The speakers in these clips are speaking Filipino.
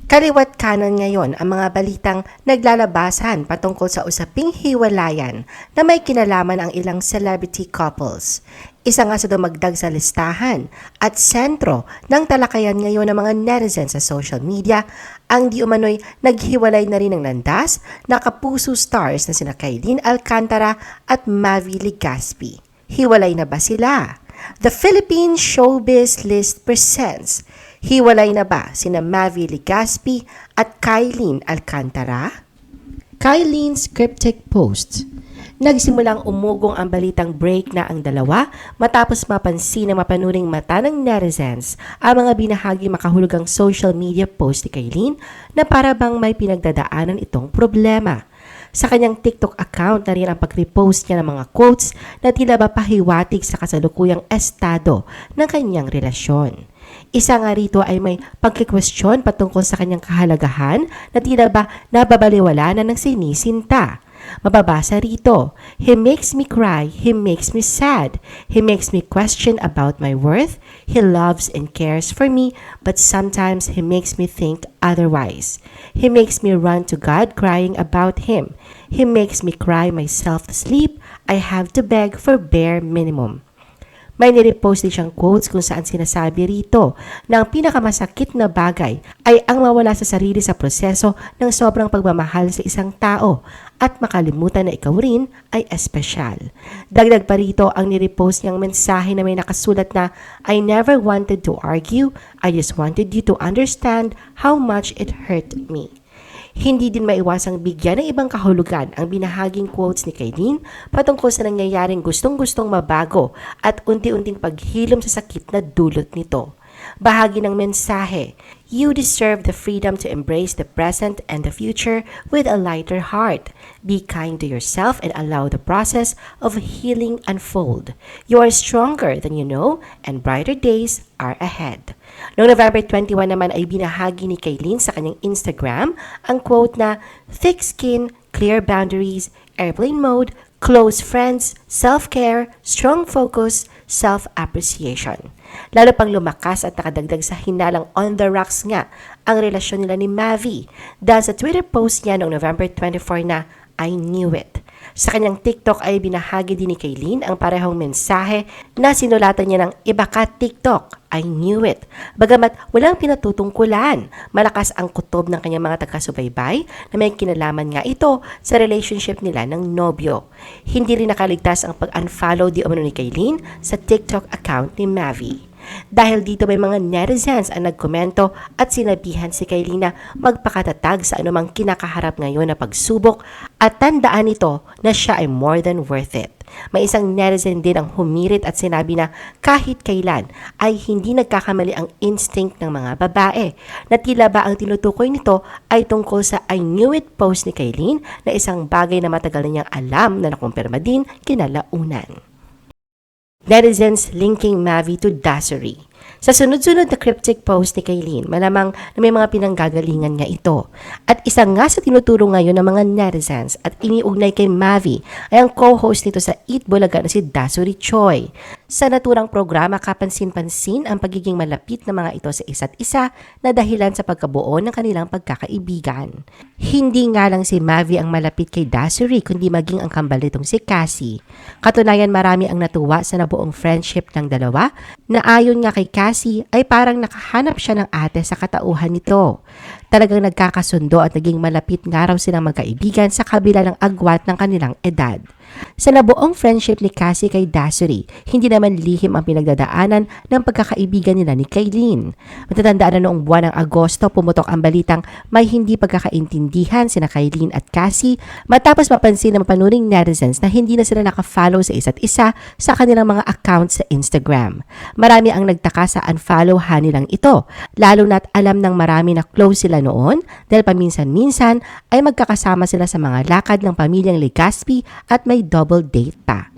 Kaliwat kanan ngayon ang mga balitang naglalabasan patungkol sa usaping hiwalayan na may kinalaman ang ilang celebrity couples. Isa nga sa dumagdag sa listahan at sentro ng talakayan ngayon ng mga netizens sa social media ang di umano'y naghiwalay na rin ng landas na kapuso stars na sina Kylene Alcantara at Mavi Legaspi. Hiwalay na ba sila? The Philippine Showbiz List presents Hiwalay na ba sina Mavi Legaspi at Kylene Alcantara? Kylene's cryptic post. Nagsimulang umugong ang balitang break na ang dalawa matapos mapansin ng mapanuring mata ng netizens ang mga binahagi makahulugang social media post ni Kylene na para bang may pinagdadaanan itong problema. Sa kanyang TikTok account na rin ang pag-repost niya ng mga quotes na tila ba pahiwatig sa kasalukuyang estado ng kanyang relasyon. Isa nga rito ay may pagkikwestiyon patungkol sa kanyang kahalagahan na tila ba nababaliwala na ng sinisinta. Mababasa rito, "He makes me cry, he makes me sad, he makes me question about my worth, he loves and cares for me, but sometimes he makes me think otherwise. He makes me run to God crying about him. He makes me cry myself to sleep, I have to beg for bare minimum." May nirepost din siyang quotes kung saan sinasabi rito na ang pinakamasakit na bagay ay ang mawala sa sarili sa proseso ng sobrang pagmamahal sa isang tao at makalimutan na ikaw rin ay espesyal. Dagdag pa rito ang nirepost niyang mensahe na may nakasulat na, "I never wanted to argue, I just wanted you to understand how much it hurt me." Hindi din maiwasang bigyan ng ibang kahulugan ang binahaging quotes ni Kylene patungkol sa nangyayaring gustong-gustong mabago at unti-unting paghilom sa sakit na dulot nito. Bahagi ng mensahe, "You deserve the freedom to embrace the present and the future with a lighter heart. Be kind to yourself and allow the process of healing unfold. You are stronger than you know and brighter days are ahead." Noong November 21 naman ay binahagi ni Kylene sa kanyang Instagram ang quote na, "Thick skin, clear boundaries, airplane mode, close friends, self-care, strong focus, self-appreciation." Lalo pang lumakas at nakadagdag sa hinalang on the rocks nga ang relasyon nila ni Mavi dahil sa Twitter post niya noong November 24 na, "I knew it." Sa kanyang TikTok ay binahagi din ni Kylene ang parehong mensahe na sinulatan niya ng, "Iba ka TikTok, I knew it." Bagamat walang pinatutungkulan, malakas ang kutob ng kanyang mga taga-subaybay na may kinalaman nga ito sa relationship nila ng nobyo. Hindi rin nakaligtas ang pag-unfollow di umano ni Kylene sa TikTok account ni Mavi. Dahil dito may mga netizens ang nagkomento at sinabihan si Kylene na magpakatatag sa anumang kinakaharap ngayon na pagsubok at tandaan ito na siya ay more than worth it. May isang netizen din ang humirit at sinabi na kahit kailan ay hindi nagkakamali ang instinct ng mga babae, na tila ba ang tinutukoy nito ay tungkol sa "I knew it" post ni Kylene na isang bagay na matagal na niyang alam na nakumpirma din kinalaunan. Netizens linking Mavi to Dassery. Sa sunod-sunod na cryptic post ni Kylene, malamang na may mga pinanggagalingan nga ito. At isa nga sa tinuturo ngayon ng mga netizens at iniugnay kay Mavi ay ang co-host nito sa Eat Bulaga na si Dassery Choi. Sa naturang programa, kapansin-pansin ang pagiging malapit ng mga ito sa isa't isa na dahilan sa pagkabuo ng kanilang pagkakaibigan. Hindi nga lang si Mavi ang malapit kay Dassery kundi maging ang kambal nitong si Cassie. Katunayan marami ang natuwa sa nabuong friendship ng dalawa na ayon nga kay Cassie ay parang nakahanap siya ng ate sa katauhan nito. Talagang nagkakasundo at naging malapit nga raw silang magkaibigan sa kabila ng agwat ng kanilang edad. Sa nabuong friendship ni Cassie kay Dassery, hindi naman lihim ang pinagdadaanan ng pagkakaibigan nila ni Kylene. Matatandaan na noong buwan ng Agosto, pumutok ang balitang may hindi pagkakaintindihan sina Kylene at Cassie matapos mapansin ng mapanuring netizens na hindi na sila nakafollow sa isa't isa sa kanilang mga accounts sa Instagram. Marami ang nagtaka sa unfollow-han nilang ito, lalo na't alam ng marami na close sila noon dahil paminsan-minsan ay magkakasama sila sa mga lakad ng pamilyang Legaspi at may double date pa.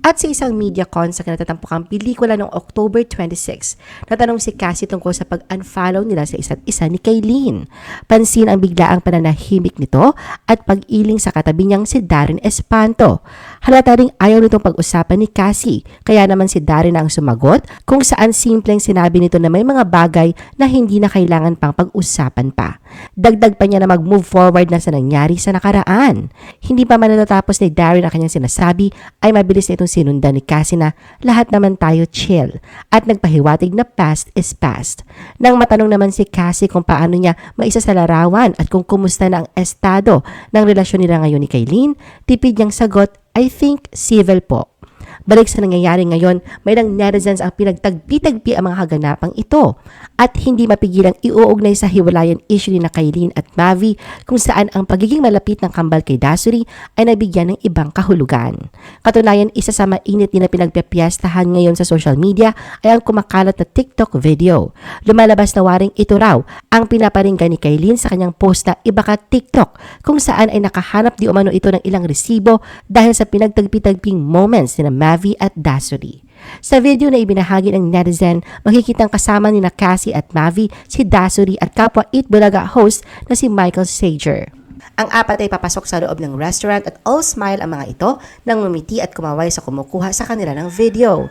At sa isang MediaCon sa kinatatampukang pelikula noong October 26, natanong si Cassie tungkol sa pag-unfollow nila sa isa't isa ni Kylene. Pansin ang biglaang pananahimik nito at pag-iling sa katabi niyang si Darren Espanto. Halata ring ayaw nitong pag-usapan ni Cassie, kaya naman si Darren ang sumagot kung saan simpleng sinabi nito na may mga bagay na hindi na kailangan pang pag-usapan pa. Dagdag pa niya na mag-move forward na sa nangyari sa nakaraan. Hindi pa man natatapos ni Darren ang kanyang sinasabi ay mabilis na itong sinundan ni Cassie na lahat naman tayo chill at nagpahiwatig na past is past. Nang matanong naman si Cassie kung paano niya maisasalarawan at kung kumusta na ang estado ng relasyon nila ngayon ni Kaylin, tipid niyang sagot, I think civil po. Balik sa nangyayari ngayon, may ilang netizens ang pinagtagpi-tagpi ang mga kaganapang ito at hindi mapigilang iuugnay sa hiwalayan issue ni na Kaylin at Mavi kung saan ang pagiging malapit ng kambal kay Dasuri ay nabigyan ng ibang kahulugan. Katunayan, isa sa mainit na pinagpipiyastahan ngayon sa social media ay ang kumakalat na TikTok video. Lumalabas na waring ito raw ang pinaparinggan ni Kaylin sa kanyang post na iba ka TikTok kung saan ay nakahanap di umano ito ng ilang resibo dahil sa pinagtagpi-tagping moments ni na Mavi at Dasuri. Sa video na ibinahagi ng netizen, makikitang kasama ni na Cassie at Mavi si Dasuri at kapwa Eat Bulaga host na si Michael Sager. Ang apat ay papasok sa loob ng restaurant at all smile ang mga ito nang ngumiti at kumaway sa kumukuha sa kanila ng video.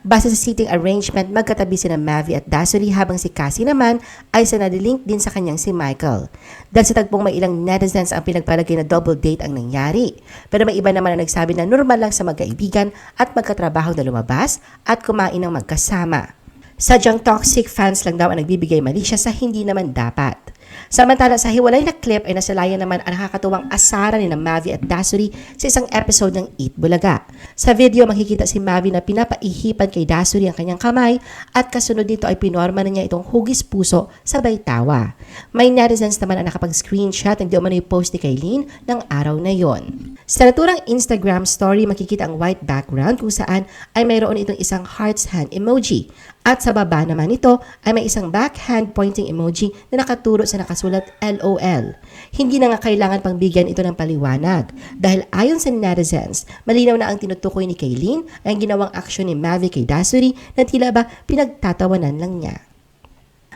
Base sa seating arrangement, magkatabi sina Mavi at Dasuri habang si Cassie naman ay sanadilink din sa kanyang si Michael. Dahil sa tagpong may ilang netizens ang pinagpalagay na double date ang nangyari. Pero may iba naman na nagsabi na normal lang sa magkaibigan at magkatrabaho na lumabas at kumain ng magkasama. Sadyang toxic fans lang daw ang nagbibigay mali siya sa hindi naman dapat. Samantala sa hiwalay na clip ay nasalayan naman ang nakakatuwang asara ni na Mavi at Dasuri sa isang episode ng Eat Bulaga. Sa video makikita si Mavi na pinapaihipan kay Dasuri ang kanyang kamay at kasunod nito ay pinorma na niya itong hugis puso sabay tawa. May netizens naman ang nakapag-screenshot ng di umano post ni Kaylin ng araw na yon. Sa naturang Instagram story makikita ang white background kung saan ay mayroon itong isang heart's hand emoji. At sa baba naman ito ay may isang backhand pointing emoji na nakaturo sa nakasulat LOL. Hindi na nga kailangan pang bigyan ito ng paliwanag dahil ayon sa netizens, malinaw na ang tinutukoy ni Kaylin ay ang ginawang aksyon ni Mavi kay Dasuri na tila ba pinagtatawanan lang niya.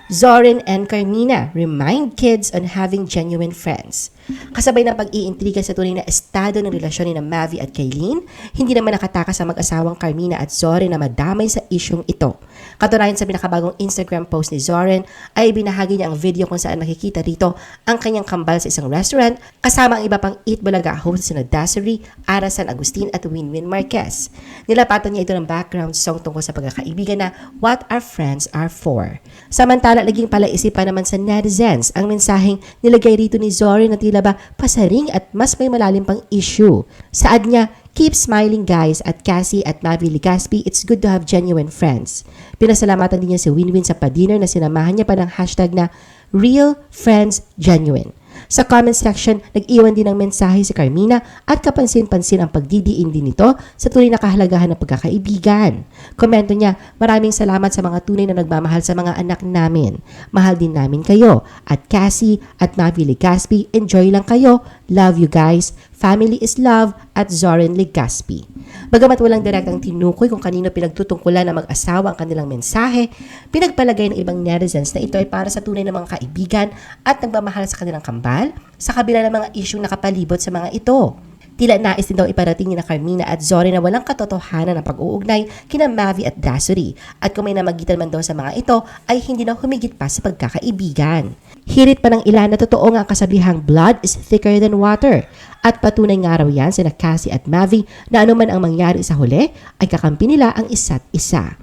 Zoren and Carmina remind kids on having genuine friends. Kasabay ng pag-iintriga sa tunay na estado ng relasyon ni na Mavi at Kaylin, hindi naman nakatakas sa mag-asawang Carmina at Zoren na madamay sa isyung ito. Katunayan sa pinakabagong Instagram post ni Zoren ay binahagi niya ang video kung saan nakikita rito ang kanyang kambal sa isang restaurant kasama ang iba pang Eat Bulaga hosts na Dasuri, Ara San Agustin at Winwin Marquez. Nilapatan niya ito ng background song tungkol sa pagkakaibigan na What Our Friends Are For. Samantala, naging palaisipan naman sa netizens ang mensaheng nilagay rito ni Zoren na tila ba pasaring at mas may malalim pang issue. Saad niya, keep smiling guys at Cassie at Mavi Legaspi, it's good to have genuine friends. Pinasalamatan din niya si Winwin sa pa-dinner na sinamahan niya pa ng hashtag na Real Friends Genuine. Sa comment section, nag-iwan din ng mensahe si Carmina at kapansin-pansin ang pagdidiin din nito sa tunay na kahalagahan ng pagkakaibigan. Komento niya, maraming salamat sa mga tunay na nagmamahal sa mga anak namin. Mahal din namin kayo. At Cassie at Mavi Legaspi, enjoy lang kayo. Love you guys. Family is love at Zoren Legaspi. Bagamat walang direktang tinukoy kung kanino pinagtutungkulan na mag-asawa ang kanilang mensahe, pinagpalagay ng ibang netizens na ito ay para sa tunay na mga kaibigan at nagmamahal sa kanilang kambal sa kabila ng mga isyung nakapalibot sa mga ito. Tila nais din daw iparating ni na Carmina at Zoren na walang katotohanan ng pag-uugnay kina Mavi at Dasuri at kung may namagitan man daw sa mga ito ay hindi na humigit pa sa pagkakaibigan. Hirit pa ng ilan na totoo nga ang kasabihang blood is thicker than water at patunay nga raw yan sina Cassie at Mavi na anuman ang mangyari sa huli ay kakampi nila ang isa't isa.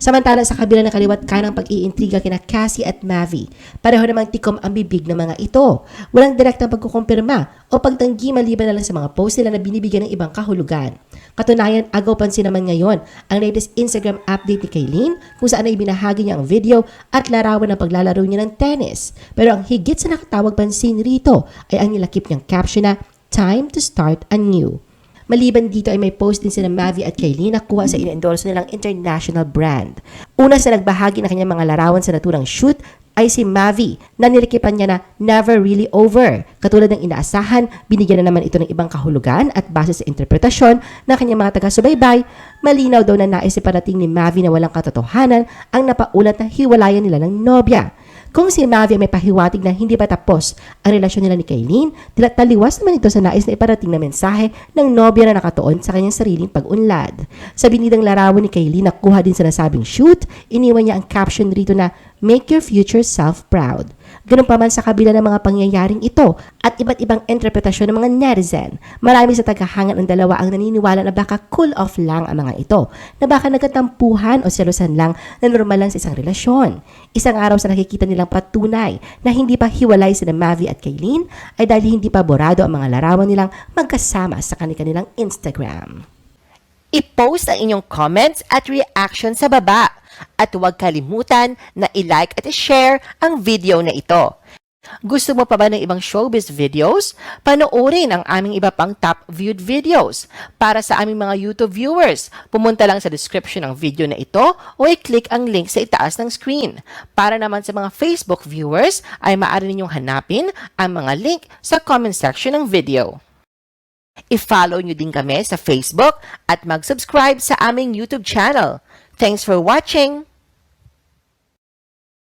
Samantala sa kabila ng kaliwat kanang pag-iintriga kina Cassie at Mavi, pareho namang tikom ang bibig ng mga ito. Walang direktang pagkukumpirma o pagtanggi maliban na lang sa mga post nila na binibigyan ng ibang kahulugan. Katunayan, agaw pansin naman ngayon ang latest Instagram update ni Kaylin kung saan ay binahagi niya ang video at larawan ng paglalaro niya ng tennis. Pero ang higit sa nakatawag pansin rito ay ang nilakip niyang caption na Time to Start Anew. Maliban dito ay may post din sila Mavi at Kaylin na kuha sa in-endorse nilang international brand. Una sa nagbahagi ng kanyang mga larawan sa naturang shoot ay si Mavi na nilikipan niya na never really over. Katulad ng inaasahan, binigyan na naman ito ng ibang kahulugan at base sa interpretasyon ng kanyang mga taga-subaybay, malinaw daw na nais iparating ni Mavi na walang katotohanan ang napaulat na hiwalayan nila ng nobya. Kung si Mavi may pahiwatig na hindi pa tapos ang relasyon nila ni Kaylin, taliwas naman ito sa nais na iparating na mensahe ng nobya na nakatuon sa kanyang sariling pag-unlad. Sa binidang larawan ni Kaylin na kuha din sa nasabing shoot, iniwan niya ang caption rito na Make your future self proud. Ganun pa man sa kabila ng mga pangyayaring ito at iba't ibang interpretasyon ng mga netizen, marami sa tagahangan ng dalawa ang naniniwala na baka cool off lang ang mga ito, na baka nagkatampuhan o selosan lang na normal lang sa isang relasyon. Isang araw sa nakikita nilang patunay na hindi pa hiwalay sina Mavi at Kaylin ay dahil hindi pa borado ang mga larawan nilang magkasama sa kanilang Instagram. I-post ang inyong comments at reaction sa baba. At huwag kalimutan na i-like at i-share ang video na ito. Gusto mo pa ba ng ibang showbiz videos? Panoorin ang aming iba pang top viewed videos. Para sa aming mga YouTube viewers, pumunta lang sa description ng video na ito o i-click ang link sa itaas ng screen. Para naman sa mga Facebook viewers, ay maaari ninyong hanapin ang mga link sa comment section ng video. I-follow nyo din kami sa Facebook at mag-subscribe sa aming YouTube channel. Thanks for watching!